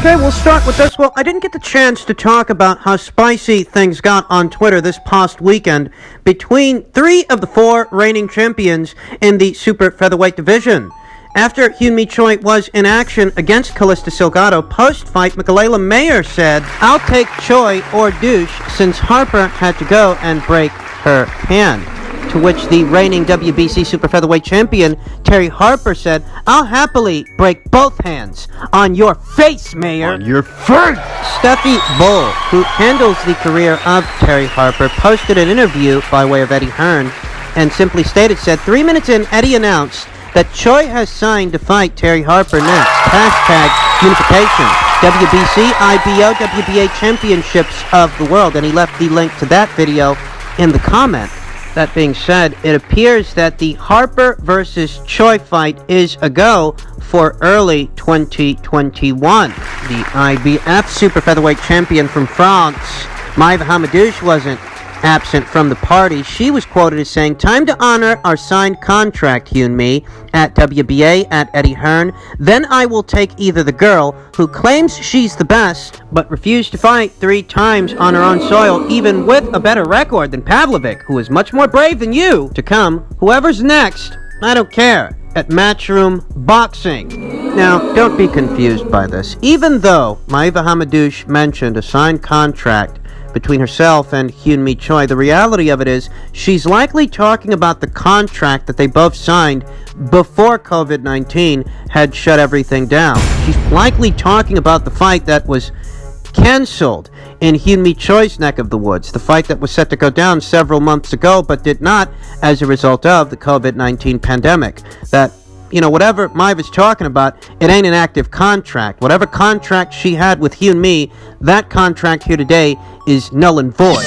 Okay, we'll start with this. Well, I didn't get the chance to talk about how spicy things got on Twitter this past weekend between 3 of the 4 reigning champions in the super featherweight division. After Hyun-Mi Choi was in action against Calista Salgado post-fight, Mikaela Mayer said, "I'll take Choi or Douche since Harper had to go and break her hand." To which the reigning WBC super featherweight champion, Terry Harper, said, "I'll happily break both hands. On your face, Mayer." On your face! Steffi Bull, who handles the career of Terry Harper, posted an interview by way of Eddie Hearn and simply stated, said, 3 minutes in, Eddie announced that Choi has signed to fight Terry Harper next. Hashtag unification. WBC, IBO, WBA championships of the world. And he left the link to that video in the comment. That being said, it appears that the Harper versus Choi fight is a go for early 2021. The IBF super featherweight champion from France, Maïva Hamadouche, wasn't absent from the party. She was quoted as saying, "Time to honor our signed contract, Hyun-Mi, at WBA, at Eddie Hearn. Then I will take either the girl who claims she's the best, but refused to fight 3 times on her own soil, even with a better record than Pavlovic, who is much more brave than you, to come. Whoever's next, I don't care, at Matchroom Boxing." Now, don't be confused by this. Even though Maïva Hamadouche mentioned a signed contract between herself and Hyun-Mi Choi, the reality of it is she's likely talking about the contract that they both signed before COVID-19 had shut everything down. She's likely talking about the fight that was canceled in Hyun-Mi Choi's neck of the woods, the fight that was set to go down several months ago but did not as a result of the COVID-19 pandemic. That, whatever Maïva's talking about, it ain't an active contract. Whatever contract she had with Hyun-Mi, that contract here today is null and void,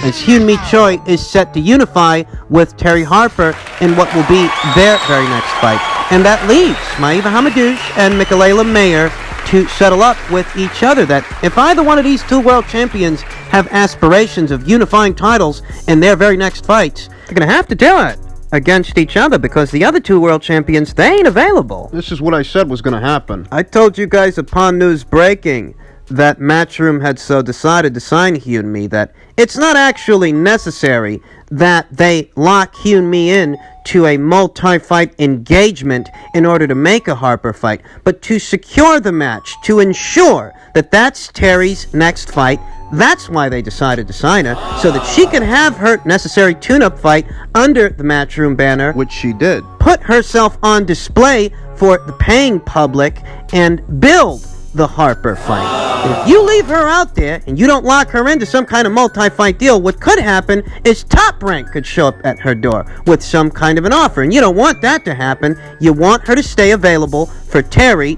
as Hyun-Mi Choi is set to unify with Terry Harper in what will be their very next fight. And that leaves Maïva Hamadouche and Mikaela Mayer to settle up with each other. That if either one of these 2 world champions have aspirations of unifying titles in their very next fights, they're going to have to do it against each other, because the other 2 world champions, they ain't available. This is what I said was going to happen. I told you guys upon news breaking that Matchroom had so decided to sign Hyun-Mi that it's not actually necessary that they lock Hyun-Mi in to a multi-fight engagement in order to make a Harper fight, but to secure the match, to ensure that that's Terry's next fight. That's why they decided to sign her, so that she can have her necessary tune-up fight under the Matchroom banner, Which she did. put herself on display for the paying public, and build the Harper fight. If you leave her out there and you don't lock her into some kind of multi-fight deal, what could happen is Top Rank could show up at her door with some kind of an offer, and you don't want that to happen. You want her to stay available for Terry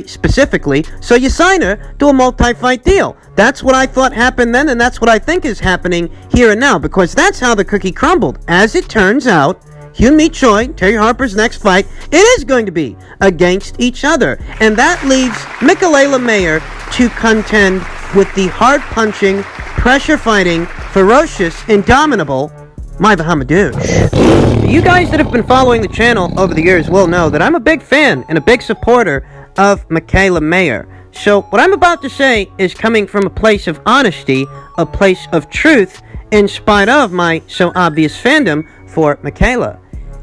specifically, so you sign her to a multi-fight deal. That's what I thought happened then, and that's what I think is happening here and now, because that's how the cookie crumbled. As it turns out, Hyun-Mi Choi, Terry Harper's next fight, it is going to be against each other. And that leaves Mikaela Mayer to contend with the hard-punching, pressure-fighting, ferocious, indomitable Maïva Hamadouche. You guys that have been following the channel over the years will know that I'm a big fan and a big supporter of Mikaela Mayer. So what I'm about to say is coming from a place of honesty, a place of truth, in spite of my so obvious fandom for Mikaela.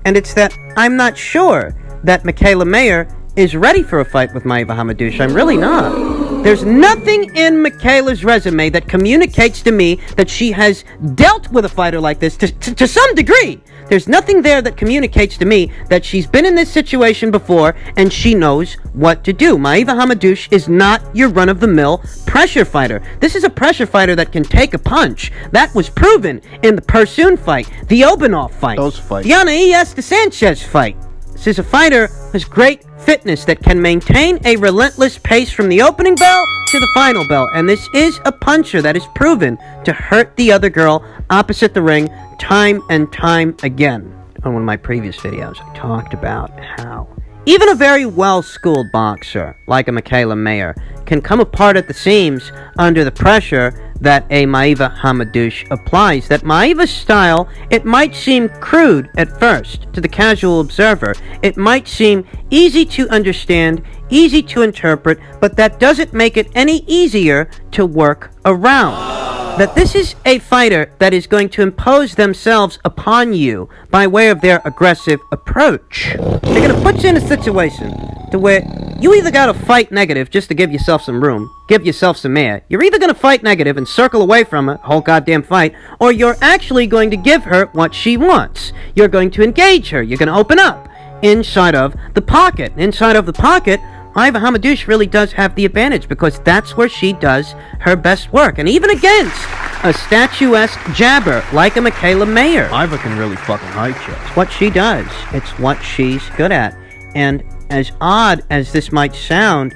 And it's that I'm not sure that Mikaela Mayer is ready for a fight with Maïva Hamadouche. I'm really not. There's nothing in Mikaela's resume that communicates to me that she has dealt with a fighter like this to some degree. There's nothing there that communicates to me that she's been in this situation before and she knows what to do. Maïva Hamadouche is not your run-of-the-mill pressure fighter. This is a pressure fighter that can take a punch. That was proven in the Persoon fight, the Obanov fight, Those fights. the Anaías de Sanchez fight. This is a fighter with great fitness that can maintain a relentless pace from the opening bell to the final bell. And this is a puncher that is proven to hurt the other girl opposite the ring time and time again. On one of my previous videos, I talked about how even a very well-schooled boxer like a Mikaela Mayer can come apart at the seams under the pressure that a Maïva Hamadouche applies. That Maïva's style, it might seem crude at first to the casual observer. It might seem easy to understand, easy to interpret, but that doesn't make it any easier to work around. That this is a fighter that is going to impose themselves upon you by way of their aggressive approach. They're going to put you in a situation to where you either got to fight negative just to give yourself some room, give yourself some air. You're either going to fight negative and circle away from her, whole goddamn fight, or you're actually going to give her what she wants. You're going to engage her. You're going to open up inside of the pocket. Inside of the pocket, Iva Hamadouche really does have the advantage because that's where she does her best work. And even against a statuesque jabber like a Michaela Mayer, Iva can really fucking height you. it's what she does. It's what she's good at. And as odd as this might sound,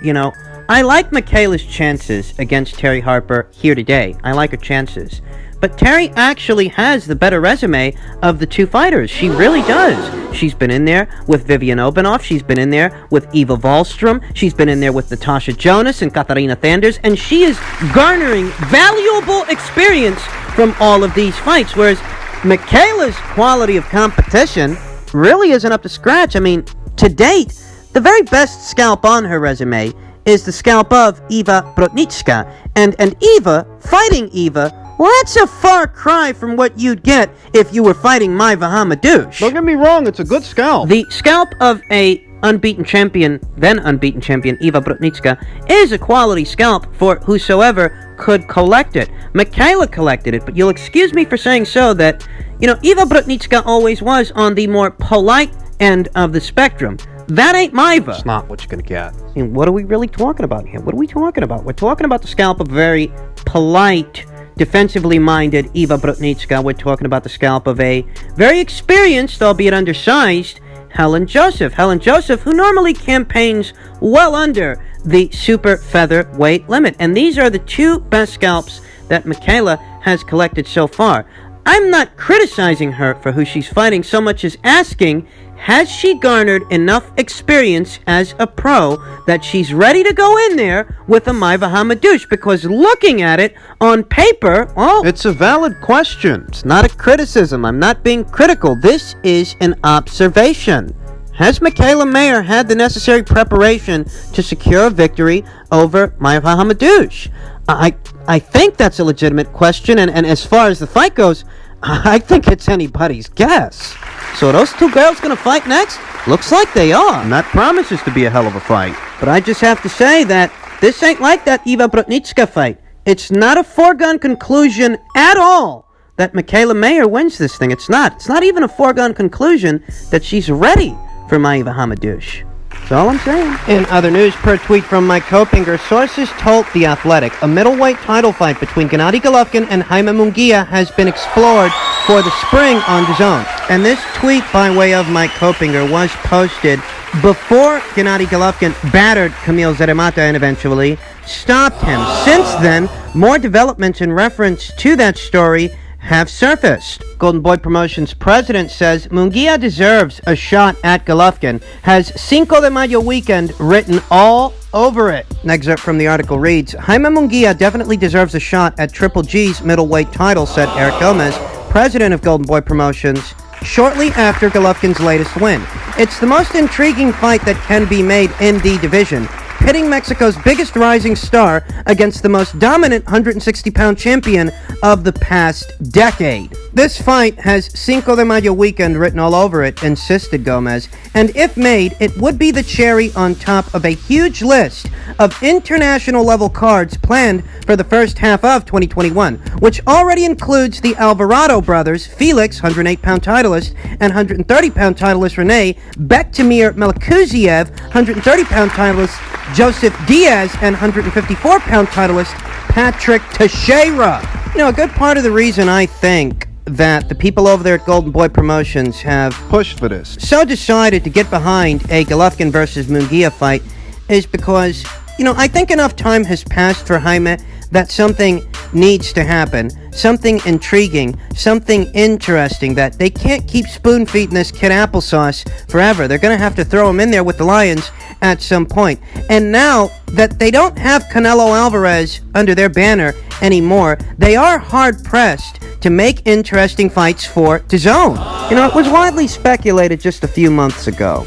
I like Michaela's chances against Terry Harper here today. I like her chances. But Terry actually has the better resume of the two fighters. She really does. She's been in there with Vivian Obanoff. She's been in there with Eva Wallstrom. She's been in there with Natasha Jonas and Katharina Thanders. And she is garnering valuable experience from all of these fights. Whereas Michaela's quality of competition really isn't up to scratch. I mean, to date, the very best scalp on her resume is the scalp of Eva Brotnicka. And Eva, fighting Eva, well, that's a far cry from what you'd get if you were fighting Iva Hamadouche. Don't get me wrong, it's a good scalp. The scalp of a unbeaten champion, then unbeaten champion, Eva Brotnicka, is a quality scalp for whosoever could collect it. Michaela collected it, but you'll excuse me for saying so that, Eva Brotnicka always was on the more polite end of the spectrum. That ain't Iva. It's not what you're gonna get. I mean, what are we really talking about here? What are we talking about? We're talking about the scalp of a very polite, defensively minded Eva Brotnicka. We're talking about the scalp of a very experienced, albeit undersized, Helen Joseph. Helen Joseph, who normally campaigns well under the super featherweight limit. And these are the two best scalps that Michaela has collected so far. I'm not criticizing her for who she's fighting so much as asking, has she garnered enough experience as a pro that she's ready to go in there with a Iva Hamadouche? Because looking at it on paper, well, It's a valid question. it's not a criticism. I'm not being critical. This is an observation. Has Michaela Mayer had the necessary preparation to secure a victory over Iva Hamadouche? I think that's a legitimate question, and as far as the fight goes, I think it's anybody's guess. So are those two girls going to fight next? Looks like they are. And that promises to be a hell of a fight. But I just have to say that this ain't like that Eva Brotnicka fight. It's not a foregone conclusion at all that Michaela Mayer wins this thing. It's not. It's not even a foregone conclusion that she's ready for Iva Hamadouche. That's all I'm saying. In other news, per tweet from Mike Kopinger, sources told The Athletic a middleweight title fight between Gennady Golovkin and Jaime Munguia has been explored for the spring on DAZN. And this tweet by way of Mike Kopinger was posted before Gennady Golovkin battered Kamil Zeremata and eventually stopped him. Since then, more developments in reference to that story have surfaced. Golden Boy Promotions president says Munguia deserves a shot at Golovkin, has Cinco de Mayo weekend written all over it. An excerpt from the article reads, Jaime Munguia definitely deserves a shot at Triple G's middleweight title, said Eric Gomez, president of Golden Boy Promotions, shortly after Golovkin's latest win. It's the most intriguing fight that can be made in the division, pitting Mexico's biggest rising star against the most dominant 160-pound champion of the past decade. This fight has Cinco de Mayo weekend written all over it, insisted Gomez, and if made, it would be the cherry on top of a huge list of international-level cards planned for the first half of 2021, which already includes the Alvarado brothers, Felix, 108-pound titleist, and 130-pound titleist Rene, Bektemir Melkuziev, 130-pound titleist Joseph Diaz, and 154-pound titleist Patrick Teixeira. A good part of the reason I think that the people over there at Golden Boy Promotions have Pushed for this. so decided to get behind a Golovkin versus Munguia fight is because, I think enough time has passed for Jaime that something needs to happen, something intriguing, something interesting, that they can't keep spoon-feeding this kid applesauce forever. They're going to have to throw him in there with the Lions at some point. And now that they don't have Canelo Alvarez under their banner anymore, they are hard-pressed to make interesting fights for DAZN. It was widely speculated just a few months ago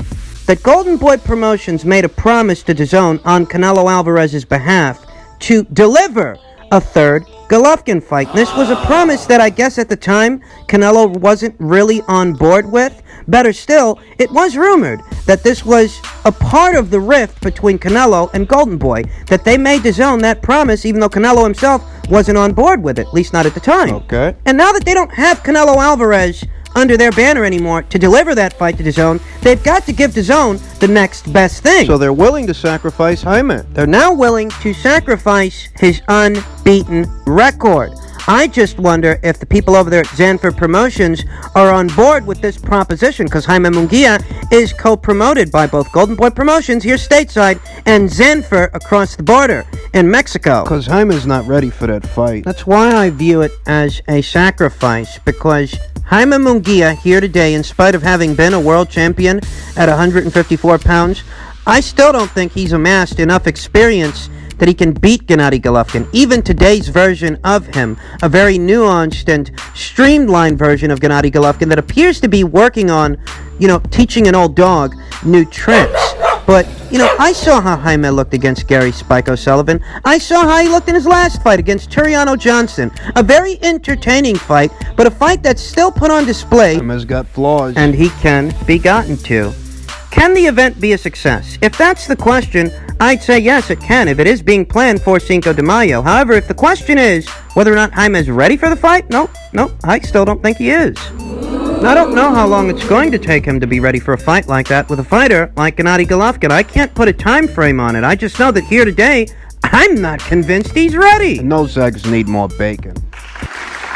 that Golden Boy Promotions made a promise to DAZN on Canelo Alvarez's behalf to deliver a third Golovkin fight. And this was a promise that I guess at the time Canelo wasn't really on board with. Better still, it was rumored that this was a part of the rift between Canelo and Golden Boy, that they made DAZN that promise even though Canelo himself wasn't on board with it, at least not at the time. Okay. And now that they don't have Canelo Alvarez under their banner anymore to deliver that fight to DAZN, they've got to give DAZN the next best thing. So they're willing to sacrifice Jaime. They're now willing to sacrifice his unbeaten record. I just wonder if the people over there at Zanfer Promotions are on board with this proposition, because Jaime Munguia is co-promoted by both Golden Boy Promotions here stateside and Zanfer across the border in Mexico. Because Jaime's not ready for that fight. That's why I view it as a sacrifice, because Jaime Munguia here today, in spite of having been a world champion at 154 pounds, I still don't think he's amassed enough experience that he can beat Gennady Golovkin. Even today's version of him, a very nuanced and streamlined version of Gennady Golovkin that appears to be working on, teaching an old dog new tricks. But, I saw how Jaime looked against Gary Spike O'Sullivan. I saw how he looked in his last fight against Turiano Johnson. A very entertaining fight, but a fight that's still put on display. Jaime's got flaws. And he can be gotten to. Can the event be a success? If that's the question, I'd say yes, it can, if it is being planned for Cinco de Mayo. However, if the question is whether or not Jaime is ready for the fight, no, I still don't think he is. I don't know how long it's going to take him to be ready for a fight like that with a fighter like Gennady Golovkin. I can't put a time frame on it. I just know that here today, I'm not convinced he's ready. And those eggs need more bacon.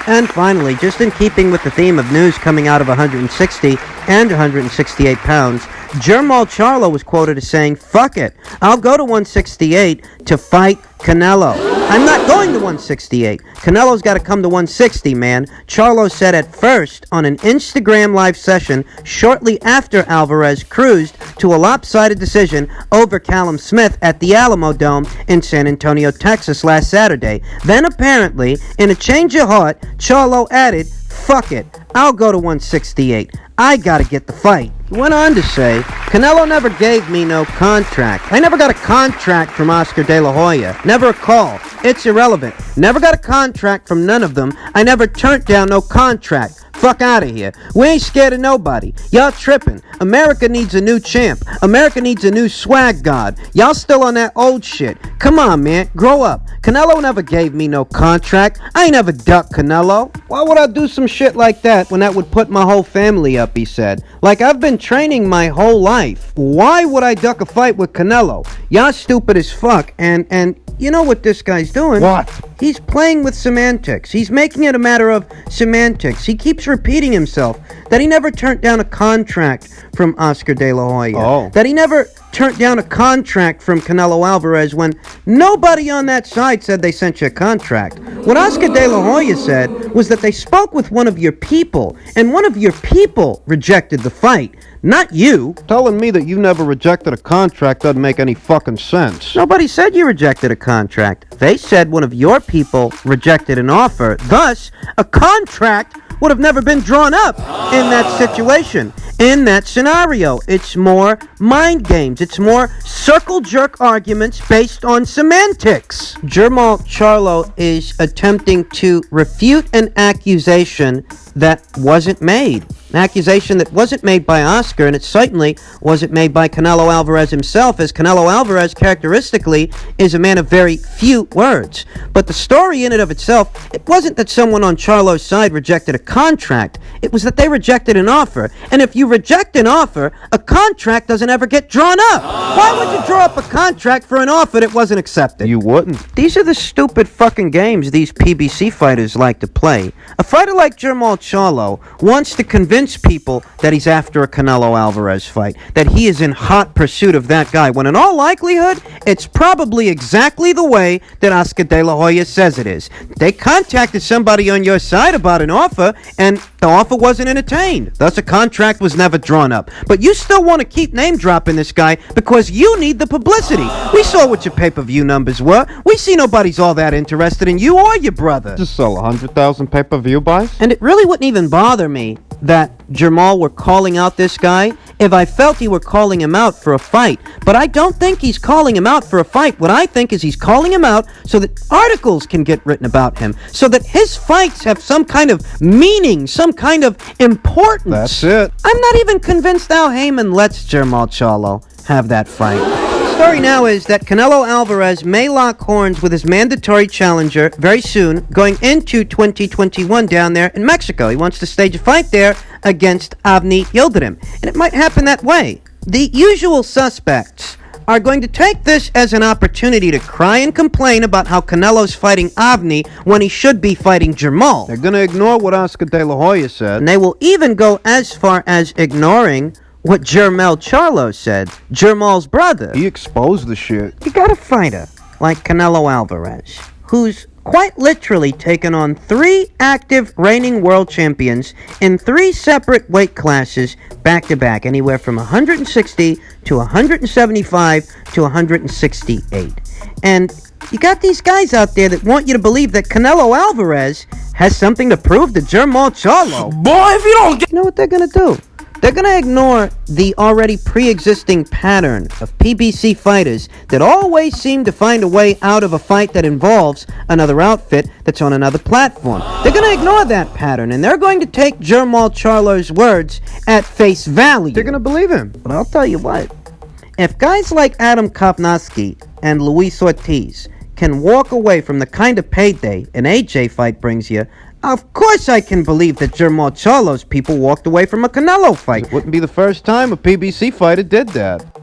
And finally, just in keeping with the theme of news coming out of 160 and 168 pounds, Jermall Charlo was quoted as saying, "Fuck it, I'll go to 168 to fight Canelo. I'm not going to 168. Canelo's got to come to 160, man." Charlo said at first on an Instagram live session shortly after Alvarez cruised to a lopsided decision over Callum Smith at the Alamo Dome in San Antonio, Texas last Saturday. Then apparently, in a change of heart, Charlo added, "Fuck it, I'll go to 168. I gotta get the fight." He went on to say, "Canelo never gave me no contract. I never got a contract from Oscar De La Hoya. Never a call. It's irrelevant. Never got a contract from none of them. I never turned down no contract. Fuck out of here. We ain't scared of nobody. Y'all tripping. America needs a new champ. America needs a new swag god. Y'all still on that old shit. Come on, man. Grow up. Canelo never gave me no contract. I ain't never ducked Canelo. Why would I do some shit like that when that would put my whole family up," he said. "Like, I've been training my whole life. Why would I duck a fight with Canelo? Y'all stupid as fuck." And you know what this guy's doing? What? He's playing with semantics. He's making it a matter of semantics. He keeps repeating himself that he never turned down a contract from Oscar De La Hoya. Oh. That he never turned down a contract from Canelo Alvarez when nobody on that side said they sent you a contract. What Oscar De La Hoya said was that they spoke with one of your people, and one of your people rejected the fight, not you. Telling me that you never rejected a contract doesn't make any fucking sense. Nobody said you rejected a contract. They said one of your people rejected an offer. Thus, a contract would have never been drawn up in that situation, in that scenario. It's more mind games. It's more circle jerk arguments based on semantics. Jermall Charlo is attempting to refute an accusation that wasn't made. An accusation that wasn't made by Oscar, and it certainly wasn't made by Canelo Alvarez himself, as Canelo Alvarez characteristically is a man of very few words. But the story in and of itself, it wasn't that someone on Charlo's side rejected a contract. It was that they rejected an offer. And if you reject an offer, a contract doesn't ever get drawn up. Why would you draw up a contract for an offer that wasn't accepted? You wouldn't. These are the stupid fucking games these PBC fighters like to play. A fighter like Jermall Charlo wants to convince people that he's after a Canelo Alvarez fight, that he is in hot pursuit of that guy, when in all likelihood, it's probably exactly the way that Oscar De La Hoya says it is. They contacted somebody on your side about an offer, and the offer wasn't entertained. Thus, a contract was never drawn up. But you still want to keep name-dropping this guy because you need the publicity. We saw what your pay-per-view numbers were. We see nobody's all that interested in you or your brother. Just sell 100,000 pay-per-view buys? And it really wouldn't even bother me that Jermall were calling out this guy if I felt he were calling him out for a fight. But I don't think he's calling him out for a fight. What I think is he's calling him out so that articles can get written about him, so that his fights have some kind of meaning, some kind of importance. That's it. I'm not even convinced Al Heyman lets Jermall Charlo have that fight. The story now is that Canelo Alvarez may lock horns with his mandatory challenger very soon, going into 2021 down there in Mexico. He wants to stage a fight there against Avni Yildirim, and it might happen that way. The usual suspects are going to take this as an opportunity to cry and complain about how Canelo's fighting Avni when he should be fighting Jermall. They're gonna ignore what Oscar De La Hoya said. And they will even go as far as ignoring what Jermall Charlo said, Jermall's brother. He exposed the shit. You got a fighter like Canelo Alvarez, who's quite literally taken on 3 active reigning world champions in 3 separate weight classes back-to-back, anywhere from 160 to 175 to 168. And you got these guys out there that want you to believe that Canelo Alvarez has something to prove to Jermall Charlo. Boy, if you don't get... You know what they're going to do? They're going to ignore the already pre-existing pattern of PBC fighters that always seem to find a way out of a fight that involves another outfit that's on another platform. They're going to ignore that pattern, and they're going to take Jermall Charlo's words at face value. They're gonna believe him. But I'll tell you what, if guys like Adam Kopnowski and Luis Ortiz can walk away from the kind of payday an AJ fight brings you, of course I can believe that Jermall Charlo's people walked away from a Canelo fight. It wouldn't be the first time a PBC fighter did that.